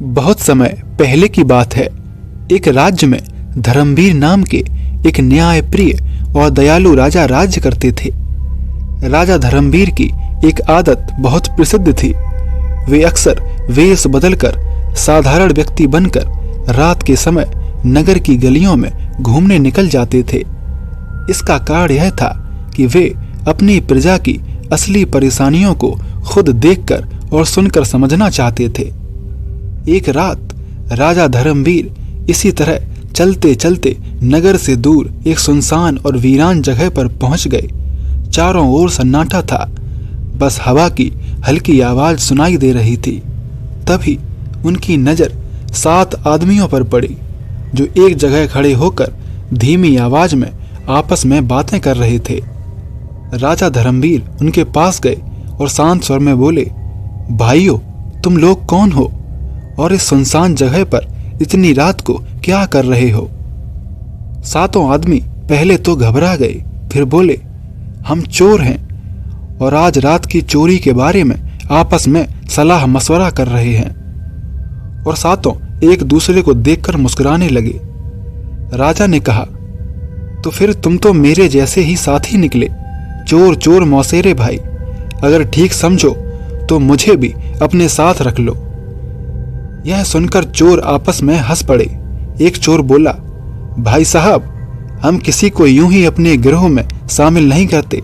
बहुत समय पहले की बात है। एक राज्य में धर्मवीर नाम के एक न्यायप्रिय और दयालु राजा राज्य करते थे। राजा धर्मवीर की एक आदत बहुत प्रसिद्ध थी। वे अक्सर वेश बदलकर साधारण व्यक्ति बनकर रात के समय नगर की गलियों में घूमने निकल जाते थे। इसका कारण यह था कि वे अपनी प्रजा की असली परेशानियों को खुद देखकर और सुनकर समझना चाहते थे। एक रात राजा धर्मवीर इसी तरह चलते चलते नगर से दूर एक सुनसान और वीरान जगह पर पहुंच गए। चारों ओर सन्नाटा था, बस हवा की हल्की आवाज सुनाई दे रही थी। तभी उनकी नजर 7 आदमियों पर पड़ी जो एक जगह खड़े होकर धीमी आवाज में आपस में बातें कर रहे थे। राजा धर्मवीर उनके पास गए और शांत स्वर में बोले, भाइयों, तुम लोग कौन हो और इस सुनसान जगह पर इतनी रात को क्या कर रहे हो? 7 आदमी पहले तो घबरा गए, फिर बोले, हम चोर हैं और आज रात की चोरी के बारे में आपस में सलाह मशवरा कर रहे हैं। और 7 एक दूसरे को देखकर मुस्कुराने लगे। राजा ने कहा, तो फिर तुम तो मेरे जैसे ही साथी निकले, चोर चोर मौसेरे भाई। अगर ठीक समझो तो मुझे भी अपने साथ रख लो। यह सुनकर चोर आपस में हंस पड़े। एक चोर बोला, भाई साहब, हम किसी को यूं ही अपने गिरोह में शामिल नहीं करते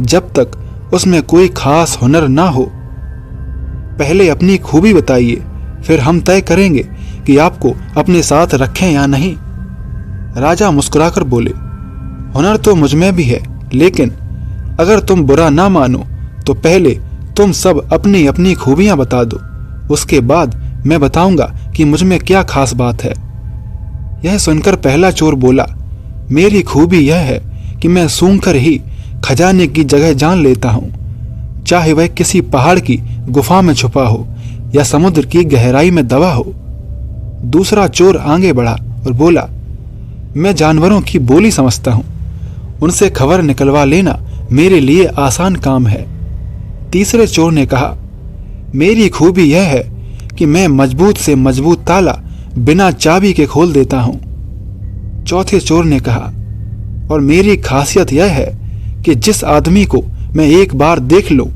जब तक उसमें कोई खास हुनर ना हो। पहले अपनी खूबी बताइए, फिर हम तय करेंगे कि आपको अपने साथ रखें या नहीं। राजा मुस्कुराकर बोले, हुनर तो मुझमें भी है, लेकिन अगर तुम बुरा ना मानो तो पहले तुम सब अपनी अपनी खूबियां बता दो, उसके बाद मैं बताऊंगा कि मुझमें क्या खास बात है। यह सुनकर पहला चोर बोला, मेरी खूबी यह है कि मैं सूंघकर ही खजाने की जगह जान लेता हूं, चाहे वह किसी पहाड़ की गुफा में छुपा हो या समुद्र की गहराई में दबा हो। दूसरा चोर आगे बढ़ा और बोला, मैं जानवरों की बोली समझता हूं, उनसे खबर निकलवा लेना मेरे लिए आसान काम है। तीसरे चोर ने कहा, मेरी खूबी यह है कि मैं मजबूत से मजबूत ताला बिना चाबी के खोल देता हूं। चौथे चोर ने कहा, और मेरी खासियत यह है कि जिस आदमी को मैं एक बार देख लूं,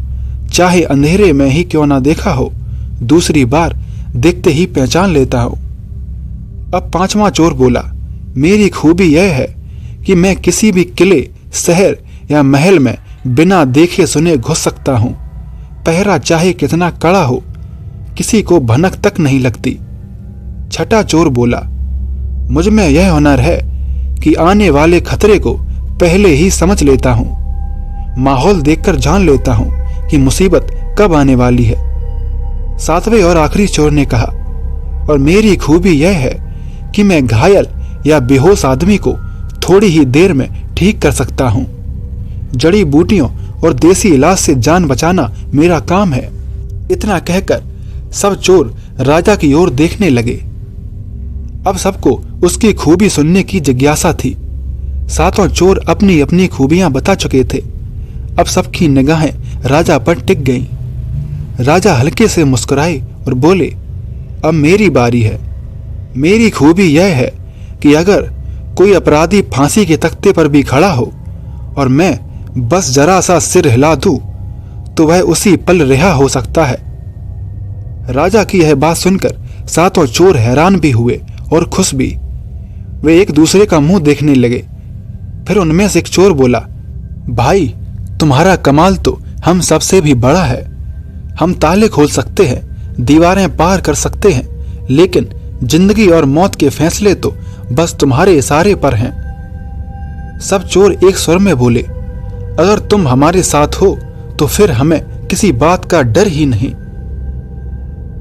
चाहे अंधेरे में ही क्यों ना देखा हो, दूसरी बार देखते ही पहचान लेता हूं। अब पांचवा चोर बोला, मेरी खूबी यह है कि मैं किसी भी किले, शहर या महल में बिना देखे सुने घुस सकता हूं। पहरा चाहे कितना कड़ा हो, किसी को भनक तक नहीं लगती। छठा चोर बोला, मुझ में यह हुनर है कि आने वाले खतरे को पहले ही समझ लेता हूं। माहौल देखकर जान लेता हूं कि मुसीबत कब आने वाली है। 7वें और आखिरी चोर ने कहा, और मेरी खूबी यह है कि मैं घायल या बेहोश आदमी को थोड़ी ही देर में ठीक कर सकता हूं। जड़ी बूटियों और देसी इलाज से जान बचाना मेरा काम है। इतना कहकर सब चोर राजा की ओर देखने लगे। अब सबको उसकी खूबी सुनने की जिज्ञासा थी। 7 चोर अपनी अपनी खूबियां बता चुके थे। अब सबकी निगाहें राजा पर टिक गईं। राजा हल्के से मुस्कुराए और बोले, अब मेरी बारी है। मेरी खूबी यह है कि अगर कोई अपराधी फांसी के तख्ते पर भी खड़ा हो और मैं बस जरा सा सिर हिला दूं, तो वह उसी पल रिहा हो सकता है। राजा की यह बात सुनकर 7 चोर हैरान भी हुए और खुश भी। वे एक दूसरे का मुंह देखने लगे। फिर उनमें से एक चोर बोला, भाई, तुम्हारा कमाल तो हम सबसे भी बड़ा है। हम ताले खोल सकते हैं, दीवारें पार कर सकते हैं, लेकिन जिंदगी और मौत के फैसले तो बस तुम्हारे इशारे पर हैं। सब चोर एक स्वर में बोले, अगर तुम हमारे साथ हो तो फिर हमें किसी बात का डर ही नहीं।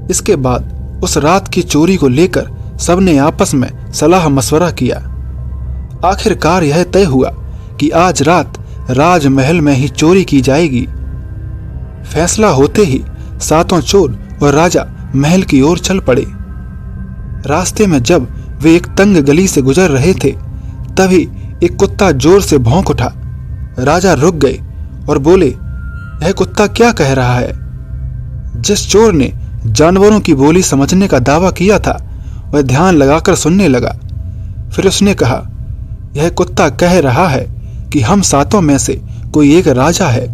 इसके बाद उस रात की चोरी को लेकर सबने आपस में सलाह मशवरा किया। आखिरकार यह तय हुआ कि आज रात राजमहल में ही चोरी की जाएगी। फैसला होते ही 7 चोर और राजा महल की ओर चल पड़े। रास्ते में जब वे एक तंग गली से गुजर रहे थे, तभी एक कुत्ता जोर से भौंक उठा। राजा रुक गए और बोले, यह कुत्ता क्या कह रहा है? जिस चोर ने जानवरों की बोली समझने का दावा किया था, वह ध्यान लगाकर सुनने लगा। फिर उसने कहा, यह कुत्ता कह रहा है कि हम सातों में से कोई एक राजा है।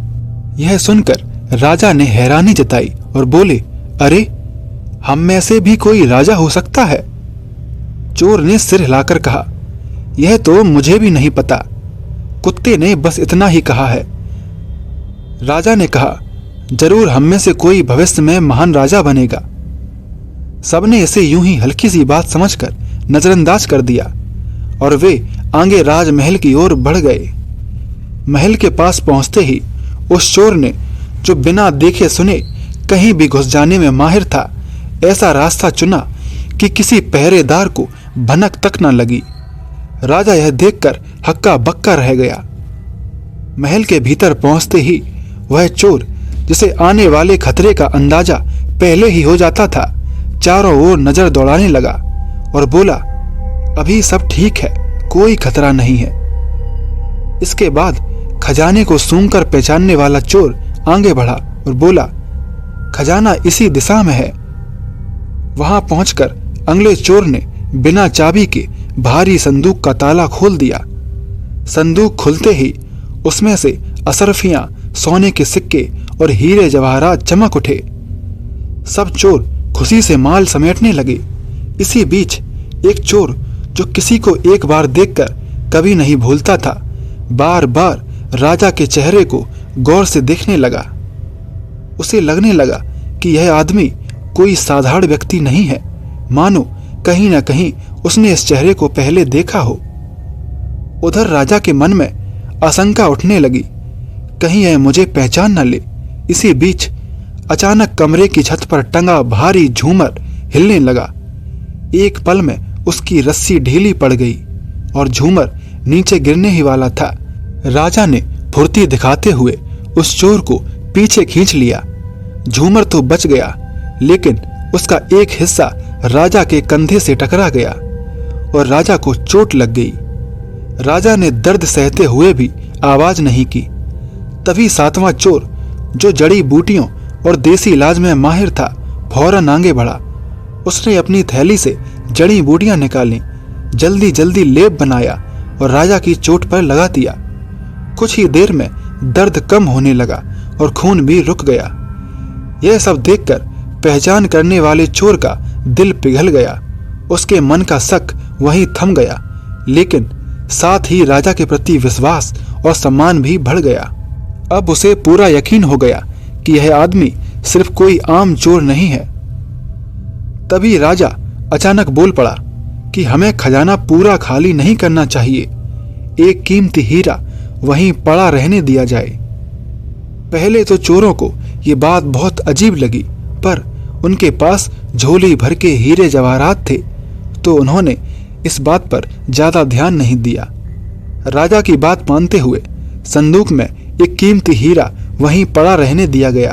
यह सुनकर राजा ने हैरानी जताई और बोले, अरे, हम में से भी कोई राजा हो सकता है? चोर ने सिर हिलाकर कहा, यह तो मुझे भी नहीं पता, कुत्ते ने बस इतना ही कहा है। राजा ने कहा, जरूर हम में से कोई भविष्य में महान राजा बनेगा। सबने इसे यूं ही हल्की सी बात समझकर नजरअंदाज कर दिया और वे आगे राजमहल की ओर बढ़ गए। महल के पास पहुंचते ही उस चोर ने, जो बिना देखे सुने कहीं भी घुस जाने में माहिर था, ऐसा रास्ता चुना कि किसी पहरेदार को भनक तक न लगी। राजा यह देखकर हक्का बक्का रह गया। महल के भीतर पहुंचते ही वह चोर, जिसे आने वाले खतरे का अंदाजा पहले ही हो जाता था, चारों ओर नजर दौड़ाने लगा और बोला, अभी सब ठीक है, कोई खतरा नहीं है। इसके बाद खजाने को सूंघकर पहचानने वाला चोर आगे बढ़ा और बोला, खजाना इसी दिशा में है। वहां पहुंचकर अगले चोर ने बिना चाबी के भारी संदूक का ताला खोल दिया। संदूक खुलते ही उसमें से असरफियां, सोने के सिक्के और हीरे जवाहरात चमक उठे। सब चोर खुशी से माल समेटने लगे। इसी बीच एक चोर, जो किसी को एक बार देखकर कभी नहीं भूलता था, बार बार राजा के चेहरे को गौर से देखने लगा। उसे लगने लगा कि यह आदमी कोई साधारण व्यक्ति नहीं है, मानो कहीं न कहीं उसने इस चेहरे को पहले देखा हो। उधर राजा के मन में आशंका उठने लगी, कहीं यह मुझे पहचान न ले। इसी बीच अचानक कमरे की छत पर टंगा भारी झूमर हिलने लगा। एक पल में उसकी रस्सी ढीली पड़ गई और झूमर नीचे गिरने ही वाला था। राजा ने फुर्ती दिखाते हुए उस चोर को पीछे खींच लिया। झूमर तो बच गया, लेकिन उसका एक हिस्सा राजा के कंधे से टकरा गया और राजा को चोट लग गई। राजा ने दर्द सहते हुए भी आवाज नहीं की। तभी सातवां चोर, जो जड़ी बूटियों और देसी इलाज में माहिर था, फौरन आगे बढ़ा। उसने अपनी थैली से जड़ी बूटियां निकाली, जल्दी जल्दी लेप बनाया और राजा की चोट पर लगा दिया। कुछ ही देर में दर्द कम होने लगा और खून भी रुक गया। यह सब देखकर पहचान करने वाले चोर का दिल पिघल गया। उसके मन का शक वहीं थम गया, लेकिन साथ ही राजा के प्रति विश्वास और सम्मान भी बढ़ गया। अब उसे पूरा यकीन हो गया कि यह आदमी सिर्फ कोई आम चोर नहीं है। तभी राजा अचानक बोल पड़ा कि हमें खजाना पूरा खाली नहीं करना चाहिए, एक कीमती हीरा वहीं पड़ा रहने दिया जाए। पहले तो चोरों को ये बात बहुत अजीब लगी, पर उनके पास झोली भर के हीरे जवाहरात थे, तो उन्होंने इस बात पर ज्यादा ध्यान नहीं दिया। राजा की बात मानते हुए संदूक में एक कीमती हीरा वहीं पड़ा रहने दिया गया।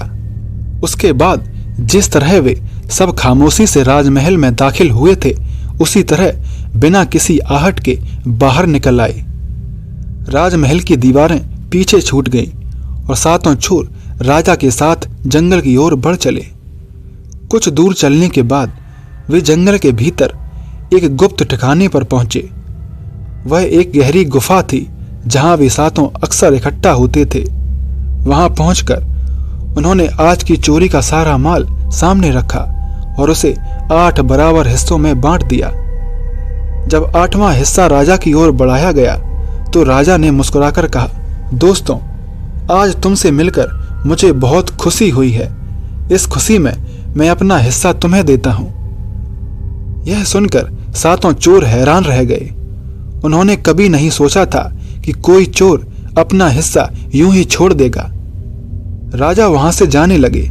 उसके बाद जिस तरह वे सब खामोशी से राजमहल में दाखिल हुए थे, उसी तरह बिना किसी आहट के बाहर निकल आए। राजमहल की दीवारें पीछे छूट गईं और सातों चोर राजा के साथ जंगल की ओर बढ़ चले। कुछ दूर चलने के बाद वे जंगल के भीतर एक गुप्त ठिकाने पर पहुंचे। वह एक गहरी गुफा थी, जहां वे सातों अक्सर इकट्ठा होते थे। वहां पहुंचकर उन्होंने आज की चोरी का सारा माल सामने रखा और उसे 8 बराबर हिस्सों में बांट दिया। जब 8वां हिस्सा राजा की ओर बढ़ाया गया तो राजा ने मुस्कुराकर कहा, दोस्तों, आज तुमसे मिलकर मुझे बहुत खुशी हुई है। इस खुशी में मैं अपना हिस्सा तुम्हें देता हूं। यह सुनकर सातों चोर हैरान रह गए। उन्होंने कभी नहीं सोचा था कि कोई चोर अपना हिस्सा यूं ही छोड़ देगा। राजा वहां से जाने लगे,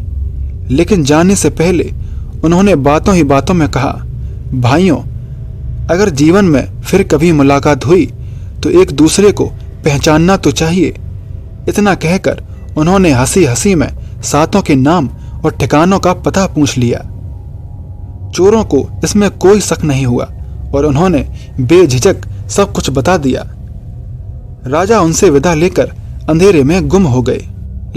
लेकिन जाने से पहले उन्होंने बातों ही बातों में कहा, भाइयों, अगर जीवन में फिर कभी मुलाकात हुई तो एक दूसरे को पहचानना तो चाहिए। इतना कहकर उन्होंने हंसी हंसी में सातों के नाम और ठिकानों का पता पूछ लिया। चोरों को इसमें कोई शक नहीं हुआ और उन्होंने बेझिझक सब कुछ बता दिया। राजा उनसे विदा लेकर अंधेरे में गुम हो गए,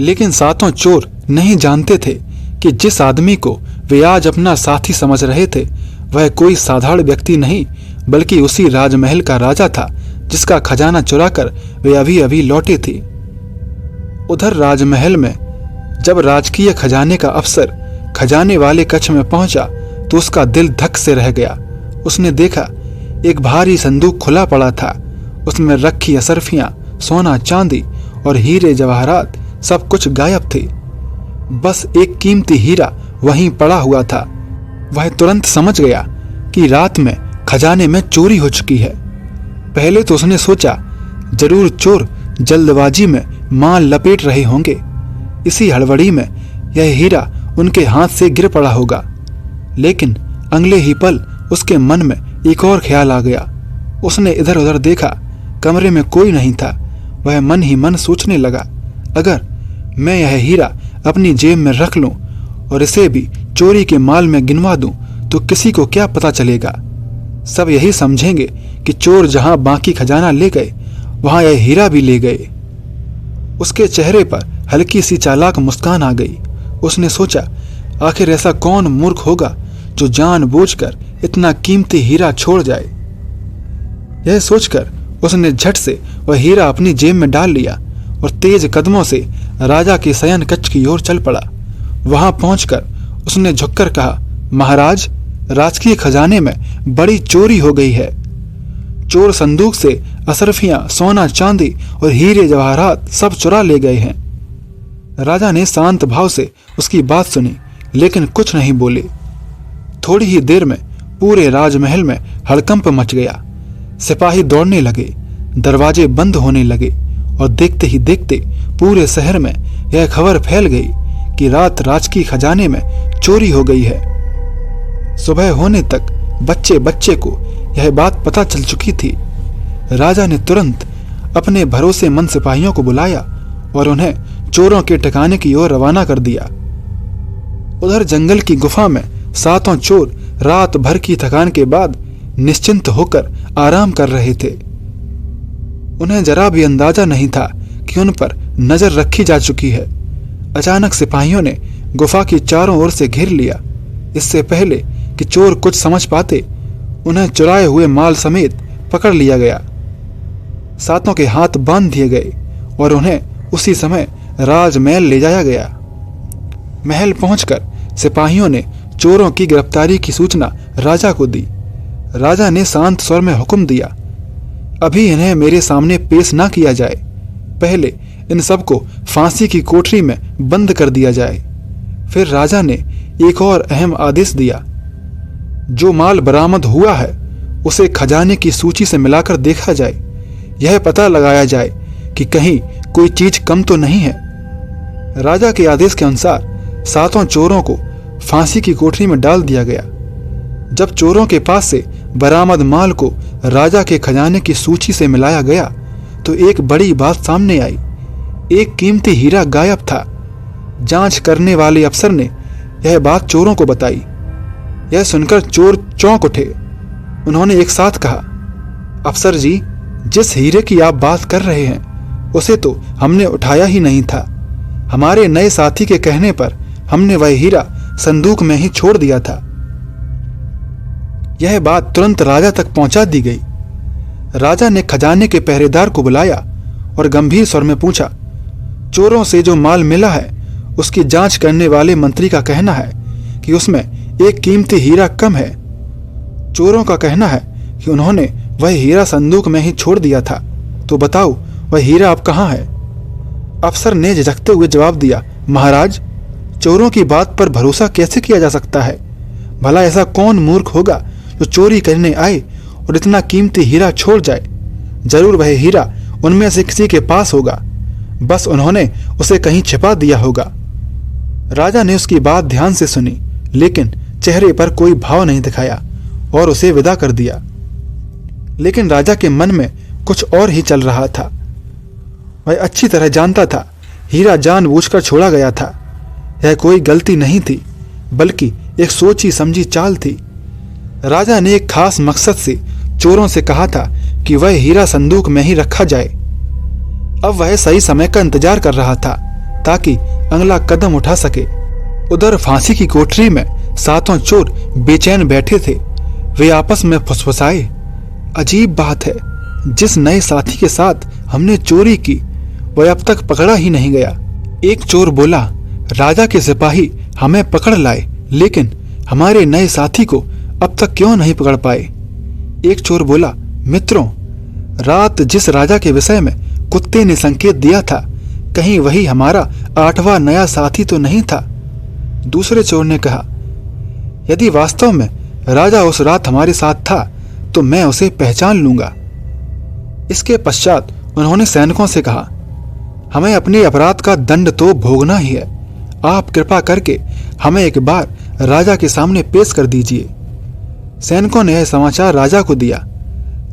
लेकिन सातों चोर नहीं जानते थे कि जिस आदमी को वे आज अपना साथी समझ रहे थे, वह कोई साधारण व्यक्ति नहीं बल्कि उसी राजमहल का राजा था जिसका खजाना चुराकर वे अभी अभी लौटे थे। उधर राजमहल में जब राजकीय खजाने का अफसर खजाने वाले कक्ष में पहुंचा तो उसका दिल धक से रह गया। उसने देखा एक भारी संदूक खुला पड़ा था। उसमें रखी असरफियां, सोना चांदी और हीरे जवाहरात सब कुछ गायब थे। बस एक कीमती हीरा वहीं पड़ा हुआ था। वह तुरंत समझ गया कि रात में खजाने में चोरी हो चुकी है। पहले तो उसने सोचा जरूर चोर जल्दबाजी में माल लपेट रहे होंगे, इसी हड़बड़ी में यह हीरा उनके हाथ से गिर पड़ा होगा। लेकिन अगले ही पल उसके मन में एक और ख्याल आ गया। उसने इधर उधर देखा, कमरे में कोई नहीं था। वह मन ही मन सोचने लगा, अगर मैं यह हीरा अपनी जेब में रख लूं और इसे भी चोरी के माल में गिनवा दूं तो किसी को क्या पता चलेगा। सब यही समझेंगे कि चोर जहां बाकी खजाना ले गए वहां यह हीरा भी ले गए। उसके चेहरे पर हल्की सी चालाक मुस्कान आ गई। उसने सोचा, आखिर ऐसा कौन मूर्ख होगा जो जानबूझकर इतना कीमती हीरा छोड़ जाए। यह सोचकर उसने झट से वह हीरा अपनी जेब में डाल लिया और तेज कदमों से राजा के शयन कक्ष की ओर चल पड़ा। वहां पहुंचकर उसने झुककर कहा, महाराज, राजकीय खजाने में बड़ी चोरी हो गई है। चोर संदूक से असरफियां, सोना चांदी और हीरे जवाहरात सब चुरा ले गए हैं। राजा ने शांत भाव से उसकी बात सुनी लेकिन कुछ नहीं बोले। थोड़ी ही देर में पूरे राजमहल में हड़कंप मच गया। सिपाही दौड़ने लगे, दरवाजे बंद होने लगे और देखते ही देखते पूरे शहर में यह खबर फैल गई कि रात राजकीय खजाने में चोरी हो गई है। सुबह होने तक बच्चे बच्चे को यह बात पता चल चुकी थी। राजा ने तुरंत अपने भरोसेमंद सिपाहियों को बुलाया और उन्हें चोरों के ठिकाने की ओर रवाना कर दिया। उधर जंगल की गुफा में सातों चोर रात भर की थकान के बाद निश्चिंत होकर आराम कर रहे थे। उन्हें जरा भी अंदाजा नहीं था कि उन पर नजर रखी जा चुकी है। अचानक सिपाहियों ने गुफा की चारों ओर से घेर लिया। इससे पहले कि चोर कुछ समझ पाते, उन्हें चुराए हुए माल समेत पकड़ लिया गया। सातों के हाथ बांध दिए गए और उन्हें उसी समय राजमहल ले जाया गया। महल पहुंचकर सिपाहियों ने चोरों की गिरफ्तारी की सूचना राजा को दी। राजा ने शांत स्वर में हुक्म दिया, अभी इन्हें मेरे सामने पेश ना किया जाए, पहले इन सबको फांसी की कोठरी में बंद कर दिया जाए। फिर राजा ने एक और अहम आदेश दिया, जो माल बरामद हुआ है उसे खजाने की सूची से मिलाकर देखा जाए, यह पता लगाया जाए कि कहीं कोई चीज कम तो नहीं है। राजा के आदेश के अनुसार सातों चोरों को फांसी की कोठरी में डाल दिया गया। जब चोरों के पास से बरामद माल को राजा के खजाने की सूची से मिलाया गया तो एक बड़ी बात सामने आई। एक कीमती हीरा गायब था। जांच करने वाले अफसर ने यह बात चोरों को बताई। यह सुनकर चोर चौंक उठे। उन्होंने एक साथ कहा, अफसर जी, जिस हीरे की आप बात कर रहे हैं उसे तो हमने उठाया ही नहीं था। हमारे नए साथी के कहने पर हमने वह हीरा संदूक में ही छोड़ दिया था। यह बात तुरंत राजा तक पहुंचा दी गई। राजा ने खजाने के पहरेदार को बुलाया और गंभीर स्वर में पूछा, चोरों से जो माल मिला है उसकी जांच करने वाले मंत्री का कहना है कि उसमें एक कीमती हीरा कम है। चोरों का कहना है कि उन्होंने वह हीरा संदूक में ही छोड़ दिया था। तो बताओ वह हीरा अब कहाँ है? अफसर ने झिझकते हुए जवाब दिया, महाराज, चोरों की बात पर भरोसा कैसे किया जा सकता है? भला ऐसा कौन मूर्ख होगा जो चोरी करने आए और इतना कीमती हीरा छोड़ जाए? जरूर वह हीरा उनमें से किसी के पास होगा, बस उन्होंने उसे कहीं छिपा दिया होगा। राजा ने उसकी बात ध्यान से सुनी लेकिन चेहरे पर कोई भाव नहीं दिखाया और उसे विदा कर दिया। लेकिन राजा के मन में कुछ और ही चल रहा था। वह अच्छी तरह जानता था हीरा जानबूझकर छोड़ा गया था। यह कोई गलती नहीं थी बल्कि एक सोची समझी चाल थी। राजा ने एक खास मकसद से चोरों से कहा था कि वह हीरा संदूक में ही रखा जाए। अब वह सही समय का इंतजार कर रहा था ताकि अगला कदम उठा सके। उधर फांसी की कोठरी में सातों चोर बेचैन बैठे थे। वे आपस में फुसफुसाए, अजीब बात है, जिस नए साथी के साथ हमने चोरी की वह अब तक पकड़ा ही नहीं गया। एक चोर बोला, राजा के सिपाही हमें पकड़ लाए, लेकिन हमारे नए साथी को अब तक क्यों नहीं पकड़ पाए। एक चोर बोला, मित्रों, रात जिस राजा के विषय में कुत्ते ने संकेत दिया था, कहीं वही हमारा 8वां नया साथी तो नहीं था। दूसरे चोर ने कहा, यदि वास्तव में राजा उस रात हमारे साथ था तो मैं उसे पहचान लूंगा। इसके पश्चात उन्होंने सैनिकों से कहा, हमें अपने अपराध का दंड तो भोगना ही है, आप कृपा करके हमें एक बार राजा के सामने पेश कर दीजिए। सैनिकों ने यह समाचार राजा को दिया।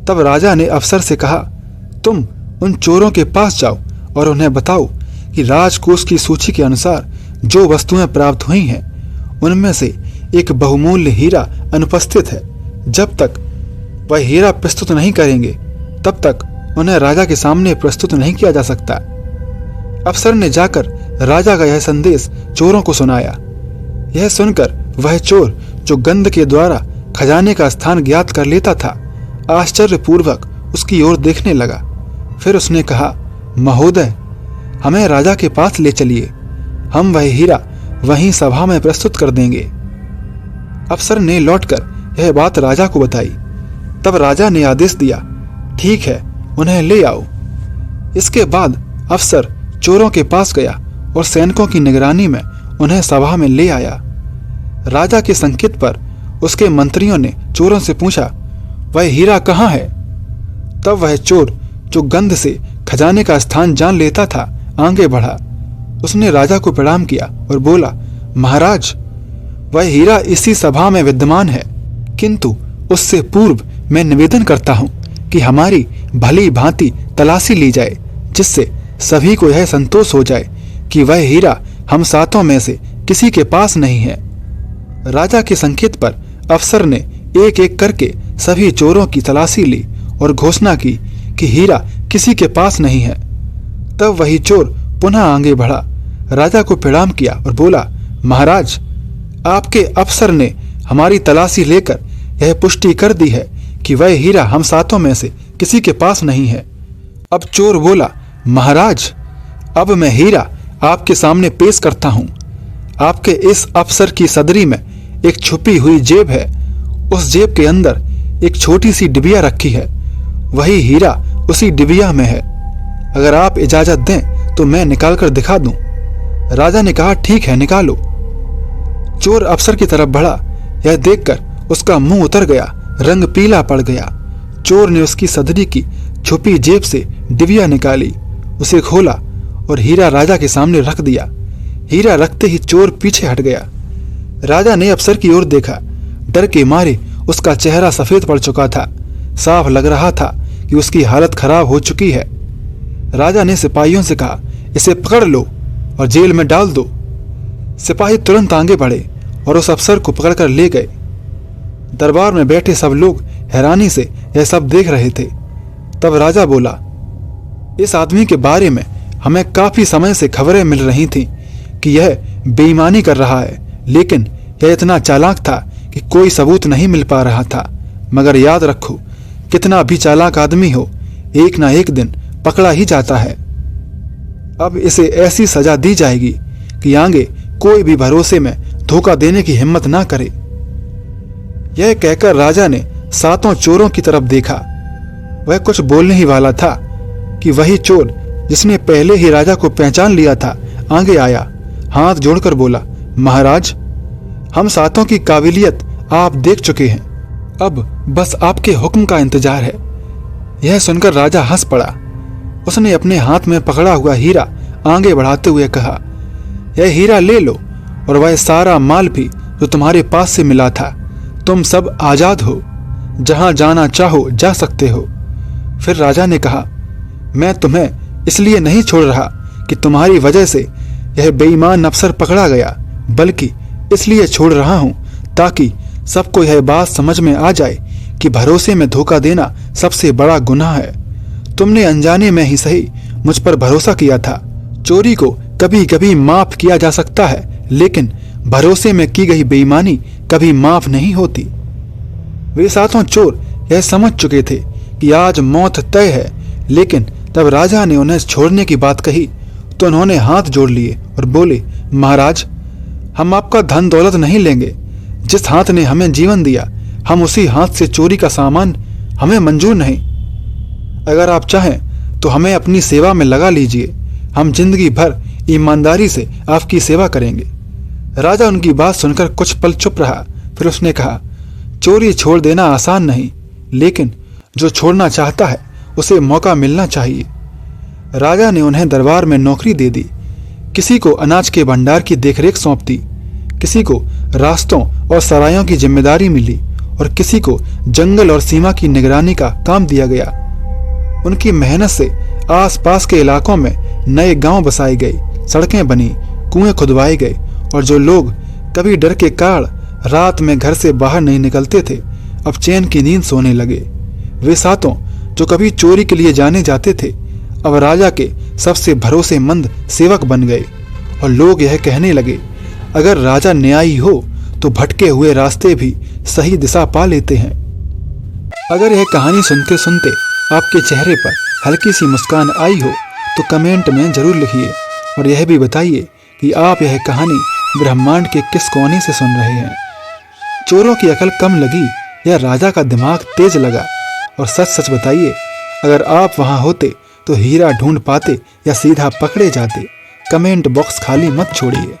तब राजा ने अफसर से कहा, तुम उन चोरों के पास जाओ और उन्हें बताओ कि राजकोष की सूची के अनुसार जो वस्तुएं प्राप्त हुई हैं उनमें से एक बहुमूल्य हीरा अनुपस्थित है। जब तक वह हीरा प्रस्तुत नहीं करेंगे तब तक उन्हें राजा के सामने प्रस्तुत नहीं किया जा सकता। अफसर ने जाकर राजा का यह संदेश चोरों को सुनाया। यह सुनकर वह चोर जो गंध के द्वारा खजाने का स्थान ज्ञात कर लेता था, आश्चर्यपूर्वक उसकी ओर देखने लगा। फिर उसने कहा, महोदय, हमें राजा के पास ले चलिए, हम वह हीरा वहीं सभा में प्रस्तुत कर देंगे। अफसर ने लौटकर यह बात राजा को बताई। तब राजा ने आदेश दिया, ठीक है, उन्हें ले आओ। इसके बाद अफसर चोरों के पास गया और सैनिकों की निगरानी में उन्हें सभा में ले आया। राजा के संकेत पर उसके मंत्रियों ने चोरों से पूछा, वह हीरा कहाँ है? तब वह चोर जो गंध से खजाने का स्थान जान लेता था आगे बढ़ा। उसने राजा को प्रणाम किया और बोला, महाराज, वह हीरा इसी सभा में विद्यमान है, किंतु उससे पूर्व मैं निवेदन करता हूं कि हमारी भली भांति तलाशी ली जाए, जिससे सभी को यह संतोष हो जाए कि वह हीरा हम सातों में से किसी के पास नहीं है। राजा के संकेत पर अफसर ने एक एक करके सभी चोरों की तलाशी ली और घोषणा की कि हीरा किसी के पास नहीं है। तब वही चोर पुनः आगे बढ़ा, राजा को प्रणाम किया और बोला, महाराज, आपके अफसर ने हमारी तलाशी लेकर यह पुष्टि कर दी है कि वह हीरा हम सातों में से किसी के पास नहीं है। अब चोर बोला, महाराज, अब मैं हीरा आपके सामने पेश करता हूं। आपके इस अफसर की सदरी में एक छुपी हुई जेब है, उस जेब के अंदर एक छोटी सी डिबिया रखी है, वही हीरा उसी डिबिया में है। अगर आप इजाजत दें तो मैं निकाल कर दिखा दूं। राजा ने कहा, ठीक है, निकालो। चोर अफसर की तरफ बढ़ा। यह देखकर उसका मुंह उतर गया, रंग पीला पड़ गया। चोर ने उसकी सदरी की छुपी जेब से डिबिया निकाली, उसे खोला और हीरा राजा के सामने रख दिया। हीरा रखते ही चोर पीछे हट गया। राजा ने अफसर की ओर देखा। डर के मारे उसका चेहरा सफेद पड़ चुका था। साफ लग रहा था कि उसकी हालत खराब हो चुकी है। राजा ने सिपाहियों से कहा, इसे पकड़ लो और जेल में डाल दो। सिपाही तुरंत आगे बढ़े और उस अफसर को पकड़कर ले गए। दरबार में बैठे सब लोग हैरानी से यह सब देख रहे थे। तब राजा बोला, इस आदमी के बारे में हमें काफी समय से खबरें मिल रही थीं कि यह बेईमानी कर रहा है, लेकिन यह इतना चालाक था कि कोई सबूत नहीं मिल पा रहा था। मगर याद रखो, कितना भी चालाक आदमी हो, एक ना एक दिन पकड़ा ही जाता है। अब इसे ऐसी सजा दी जाएगी कि आगे कोई भी भरोसे में धोखा देने की हिम्मत ना करे। यह कहकर राजा ने सातों चोरों की तरफ देखा। वह कुछ बोलने ही वाला था कि वही चोर जिसने पहले ही राजा को पहचान लिया था आगे आया, हाथ जोड़कर बोला, महाराज, हम सातों की काबिलियत आप देख चुके हैं, अब बस आपके हुक्म का इंतजार है। यह सुनकर राजा हंस पड़ा। उसने अपने हाथ में पकड़ा हुआ हीरा आगे बढ़ाते हुए कहा, यह हीरा ले लो और वह सारा माल भी जो तुम्हारे पास से मिला था। तुम सब आजाद हो, जहां जाना चाहो जा सकते हो। फिर राजा ने कहा, मैं तुम्हें इसलिए नहीं छोड़ रहा कि तुम्हारी वजह से यह बेईमान अफसर पकड़ा गया, बल्कि इसलिए छोड़ रहा हूं ताकि सबको यह बात समझ में आ जाए कि भरोसे में धोखा देना सबसे बड़ा गुनाह है। तुमने अनजाने में ही सही मुझ पर भरोसा किया था। चोरी को कभी कभी माफ किया जा सकता है, लेकिन भरोसे में की गई बेईमानी कभी माफ नहीं होती। वे सातों चोर यह समझ चुके थे कि आज मौत तय है, लेकिन तब राजा ने उन्हें छोड़ने की बात कही तो उन्होंने हाथ जोड़ लिए और बोले, महाराज, हम आपका धन दौलत नहीं लेंगे। जिस हाथ ने हमें जीवन दिया, हम उसी हाथ से चोरी का सामान हमें मंजूर नहीं। अगर आप चाहें तो हमें अपनी सेवा में लगा लीजिए, हम जिंदगी भर ईमानदारी से आपकी सेवा करेंगे। राजा उनकी बात सुनकर कुछ पल चुप रहा, फिर उसने कहा, चोरी छोड़ देना आसान नहीं, लेकिन जो छोड़ना चाहता है उसे मौका मिलना चाहिए। राजा ने उन्हें दरबार में नौकरी दे दी। किसी को अनाज के भंडार की देखरेख सौंप दी, किसी को रास्तों और सरायों की जिम्मेदारी मिली और किसी को जंगल और सीमा की निगरानी का काम दिया गया। उनकी मेहनत से आसपास के इलाकों में नए गांव बसाए गए, सड़कें बनी, कुएं खुदवाए गए और जो लोग कभी डर के कारण रात में घर से बाहर नहीं निकलते थे, अब चैन की नींद सोने लगे। वे सातों जो कभी चोरी के लिए जाने जाते थे, अब राजा के सबसे भरोसेमंद सेवक बन गए और लोग यह कहने लगे, अगर राजा न्यायी हो तो भटके हुए रास्ते भी सही दिशा पा लेते हैं। अगर यह कहानी सुनते सुनते आपके चेहरे पर हल्की सी मुस्कान आई हो तो कमेंट में जरूर लिखिए और यह भी बताइए कि आप यह कहानी ब्रह्मांड के किस कोने से सुन रहे हैं। चोरों की अकल कम लगी या राजा का दिमाग तेज लगा? और सच सच बताइए, अगर आप वहां होते तो हीरा ढूंढ पाते या सीधा पकड़े जाते? कमेंट बॉक्स खाली मत छोड़िए।